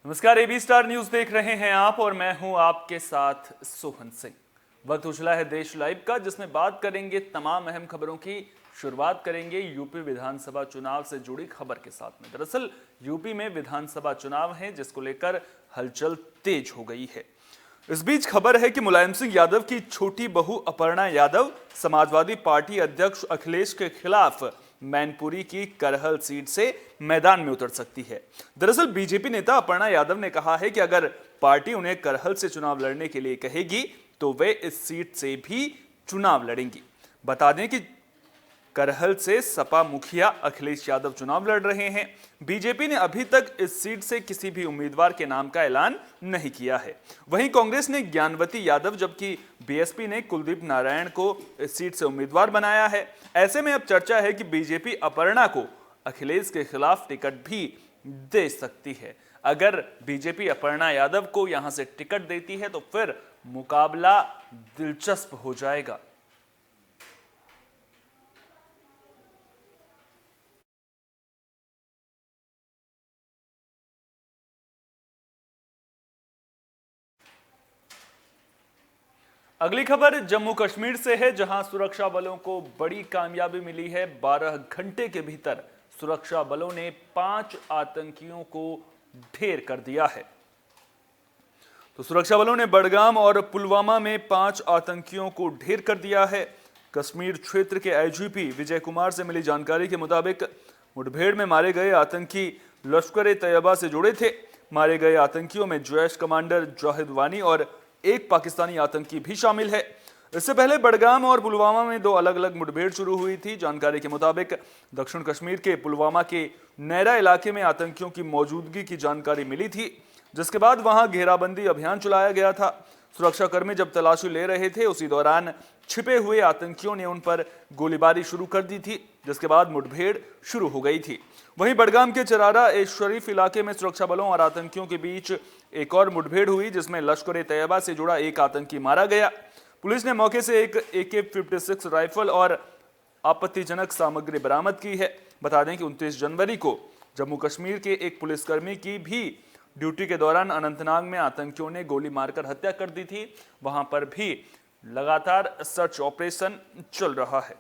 नमस्कार, AB star news देख रहे हैं आप और मैं हूं आपके साथ सोहन सिंह। वक्त उछला है देश लाइव का, जिसमें बात करेंगे तमाम अहम खबरों की। शुरुआत करेंगे यूपी विधानसभा चुनाव से जुड़ी खबर के साथ में। दरअसल यूपी में विधानसभा चुनाव है, जिसको लेकर हलचल तेज हो गई है। इस बीच खबर है कि मुलायम सिंह यादव की छोटी बहू अपर्णा यादव समाजवादी पार्टी अध्यक्ष अखिलेश के खिलाफ मैनपुरी की करहल सीट से मैदान में उतर सकती है। दरअसल बीजेपी नेता अपर्णा यादव ने कहा है कि अगर पार्टी उन्हें करहल से चुनाव लड़ने के लिए कहेगी तो वे इस सीट से भी चुनाव लड़ेंगी। बता दें कि करहल से सपा मुखिया अखिलेश यादव चुनाव लड़ रहे हैं। बीजेपी ने अभी तक इस सीट से किसी भी उम्मीदवार के नाम का ऐलान नहीं किया है। वहीं कांग्रेस ने ज्ञानवती यादव, जबकि बीएसपी ने कुलदीप नारायण को इस सीट से उम्मीदवार बनाया है। ऐसे में अब चर्चा है कि बीजेपी अपर्णा को अखिलेश के खिलाफ टिकट भी दे सकती है। अगर बीजेपी अपर्णा यादव को यहां से टिकट देती है तो फिर मुकाबला दिलचस्प हो जाएगा। अगली खबर जम्मू कश्मीर से है, जहां सुरक्षा बलों को बड़ी कामयाबी मिली है। 12 घंटे के भीतर सुरक्षा बलों ने 5 आतंकियों को ढेर कर दिया है। तो सुरक्षा बलों ने बडगाम और पुलवामा में 5 आतंकियों को ढेर कर दिया है। कश्मीर क्षेत्र के आईजीपी विजय कुमार से मिली जानकारी के मुताबिक मुठभेड़ में मारे गए आतंकी लश्कर-ए-तैयबा से जुड़े थे। मारे गए आतंकियों में जैश कमांडर जाहिद वानी और एक पाकिस्तानी आतंकी भी शामिल है। इससे पहले बडगाम और पुलवामा में 2 अलग अलग मुठभेड़ शुरू हुई थी। जानकारी के मुताबिक दक्षिण कश्मीर के पुलवामा के नैरा इलाके में आतंकियों की मौजूदगी की जानकारी मिली थी, जिसके बाद वहां घेराबंदी अभियान चलाया गया था। सुरक्षाकर्मी जब तलाशी ले रहे थे, उसी दौरान छिपे हुए आतंकियों ने उन पर गोलीबारी शुरू कर दी थी, जिसके बाद मुठभेड़ शुरू हो गई थी। वहीं बडगाम के चरारा ए शरीफ इलाके में सुरक्षा बलों और आतंकियों के बीच एक और मुठभेड़ हुई, जिसमें लश्कर-ए-तैयबा से जुड़ा एक आतंकी मारा गया। पुलिस ने मौके से एक AK-56 राइफल और आपत्तिजनक सामग्री बरामद की है। बता दें कि 29 जनवरी को जम्मू कश्मीर के एक पुलिसकर्मी की भी ड्यूटी के दौरान अनंतनाग में आतंकियों ने गोली मारकर हत्या कर दी थी। वहां पर भी लगातार सर्च ऑपरेशन चल रहा है।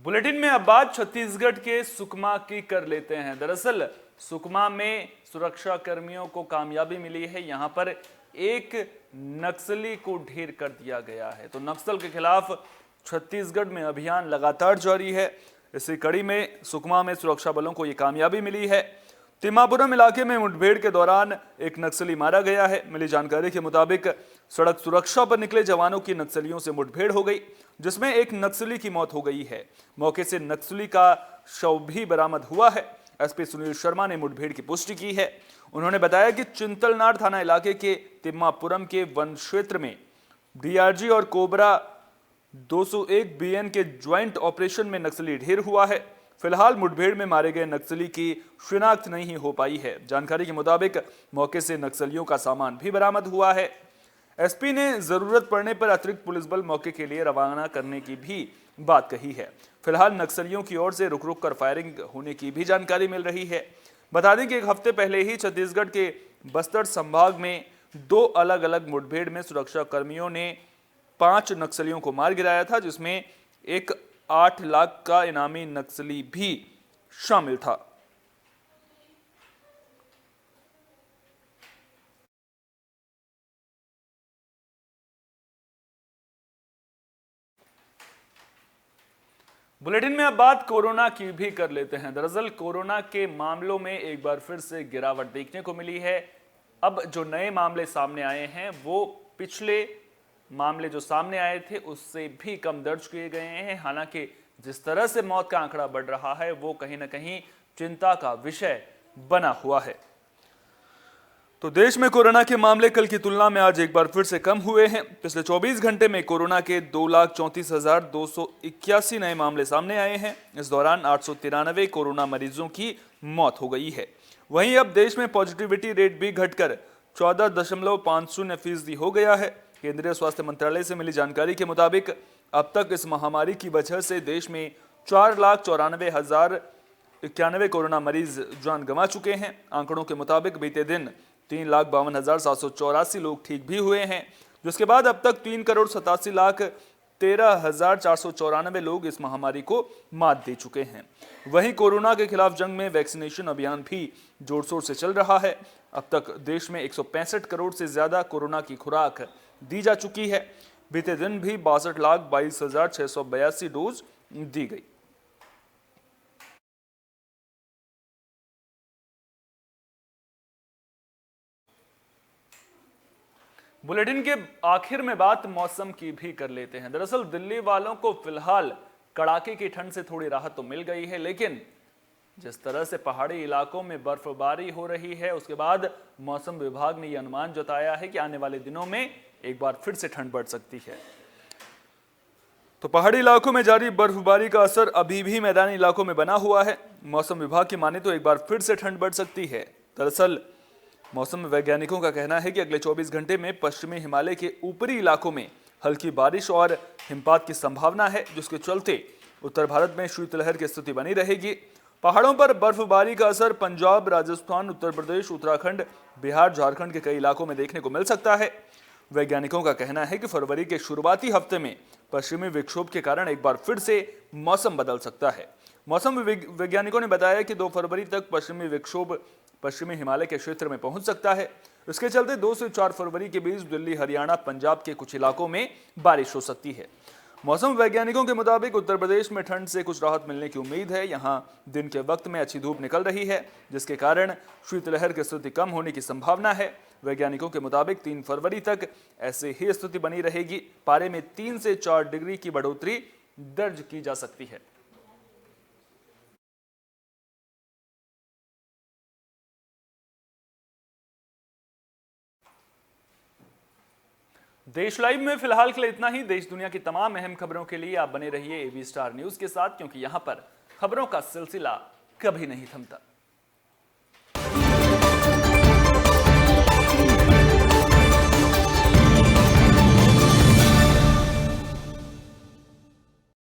बुलेटिन में अब बात छत्तीसगढ़ के सुकमा की कर लेते हैं। दरअसल सुकमा में सुरक्षा कर्मियों को कामयाबी मिली है। यहां पर एक नक्सली को ढेर कर दिया गया है। तो नक्सल के खिलाफ छत्तीसगढ़ में अभियान लगातार जारी है। इसी कड़ी में सुकमा में सुरक्षा बलों को यह कामयाबी मिली है। तिम्मापुरम इलाके में मुठभेड़ के दौरान एक नक्सली मारा गया है। मिली जानकारी के मुताबिक सड़क सुरक्षा पर निकले जवानों की नक्सलियों से मुठभेड़ हो गई, जिसमें एक नक्सली की मौत हो गई है। मौके से नक्सली का शव भी बरामद हुआ है। एसपी सुनील शर्मा ने मुठभेड़ की पुष्टि की है। उन्होंने बताया कि चिंतलनार थाना इलाके के तिम्मापुरम के वन क्षेत्र में डीआरजी और कोबरा 201 BN के ज्वाइंट ऑपरेशन में नक्सली ढेर हुआ है। फिलहाल मुठभेड़ में मारे गए नक्सली की शिनाख्त नहीं हो पाई है। जानकारी के मुताबिक मौके से नक्सलियों का सामान भी बरामद हुआ है। एसपी ने जरूरत पड़ने पर अतिरिक्त पुलिस बल मौके के लिए रवाना करने की भी बात कही है। फिलहाल नक्सलियों की ओर से रुक रुक कर फायरिंग होने की भी जानकारी मिल रही है। बता दें कि एक हफ्ते पहले ही छत्तीसगढ़ के बस्तर संभाग में 2 अलग अलग मुठभेड़ में सुरक्षा कर्मियों ने 5 नक्सलियों को मार गिराया था, जिसमें एक 8 लाख का इनामी नक्सली भी शामिल था। बुलेटिन में अब बात कोरोना की भी कर लेते हैं। दरअसल कोरोना के मामलों में एक बार फिर से गिरावट देखने को मिली है। अब जो नए मामले सामने आए हैं वो पिछले मामले जो सामने आए थे उससे भी कम दर्ज किए गए हैं। हालांकि जिस तरह से मौत का आंकड़ा बढ़ रहा है वो कहीं ना कहीं चिंता का विषय बना हुआ है। तो देश में कोरोना के मामले कल की तुलना में आज एक बार फिर से कम हुए हैं। पिछले 24 घंटे में कोरोना के 2,34,281 नए मामले सामने आए हैं। इस दौरान 893 कोरोना मरीजों की मौत हो गई है। वहीं अब देश में पॉजिटिविटी रेट भी घटकर 14.50% हो गया है। केंद्रीय स्वास्थ्य मंत्रालय से मिली जानकारी के मुताबिक अब तक इस महामारी की वजह से देश में 4,94,091 कोरोना मरीज जान गंवा चुके हैं। आंकड़ों के मुताबिक बीते दिन 3,52,784 लोग ठीक भी हुए हैं, जिसके बाद अब तक 3,87,13,494 लोग इस महामारी को मात दे चुके हैं। वहीं कोरोना के खिलाफ जंग में वैक्सीनेशन अभियान भी जोर शोर से चल रहा है। अब तक देश में 165 करोड़ से ज्यादा कोरोना की खुराक दी जा चुकी है। बीते दिन भी 62,22,682 डोज दी गई। बुलेटिन के आखिर में बात मौसम की भी कर लेते हैं। दरअसल दिल्ली वालों को फिलहाल कड़ाके की ठंड से थोड़ी राहत तो मिल गई है, लेकिन जिस तरह से पहाड़ी इलाकों में बर्फबारी हो रही है, उसके बाद मौसम विभाग ने यह अनुमान जताया है कि आने वाले दिनों में एक बार फिर से ठंड बढ़ सकती है। तो पहाड़ी इलाकों में जारी बर्फबारी का असर अभी भी मैदानी इलाकों में बना हुआ है। मौसम विभाग की माने तो एक बार फिर से ठंड बढ़ सकती है। दरअसल मौसम वैज्ञानिकों का कहना है कि अगले 24 घंटे में पश्चिमी हिमालय के ऊपरी इलाकों में हल्की बारिश और हिमपात की संभावना है, जिसके चलते उत्तर भारत में शीतलहर की स्थिति बनी रहेगी। पहाड़ों पर बर्फबारी का असर पंजाब, राजस्थान, उत्तर प्रदेश, उत्तराखंड, बिहार, झारखंड के कई इलाकों में देखने को मिल सकता है। वैज्ञानिकों का कहना है कि फरवरी के शुरुआती हफ्ते में पश्चिमी विक्षोभ के कारण एक बार फिर से मौसम बदल सकता है। मौसम वैज्ञानिकों ने बताया कि 2 फरवरी तक पश्चिमी विक्षोभ पश्चिमी हिमालय के क्षेत्र में पहुंच सकता है। इसके चलते 2 से 4 फरवरी के बीच दिल्ली, हरियाणा, पंजाब के कुछ इलाकों में बारिश हो सकती है। मौसम वैज्ञानिकों के मुताबिक उत्तर प्रदेश में ठंड से कुछ राहत मिलने की उम्मीद है। यहां दिन के वक्त में अच्छी धूप निकल रही है, जिसके कारण शीतलहर की स्थिति कम होने की संभावना है। वैज्ञानिकों के मुताबिक 3 फरवरी तक ऐसे ही स्थिति बनी रहेगी। पारे में 3 से 4 डिग्री की बढ़ोतरी दर्ज की जा सकती है। देश लाइव में फिलहाल के लिए इतना ही। देश दुनिया की तमाम अहम खबरों के लिए आप बने रहिए एबी स्टार न्यूज के साथ, क्योंकि यहां पर खबरों का सिलसिला कभी नहीं थमता।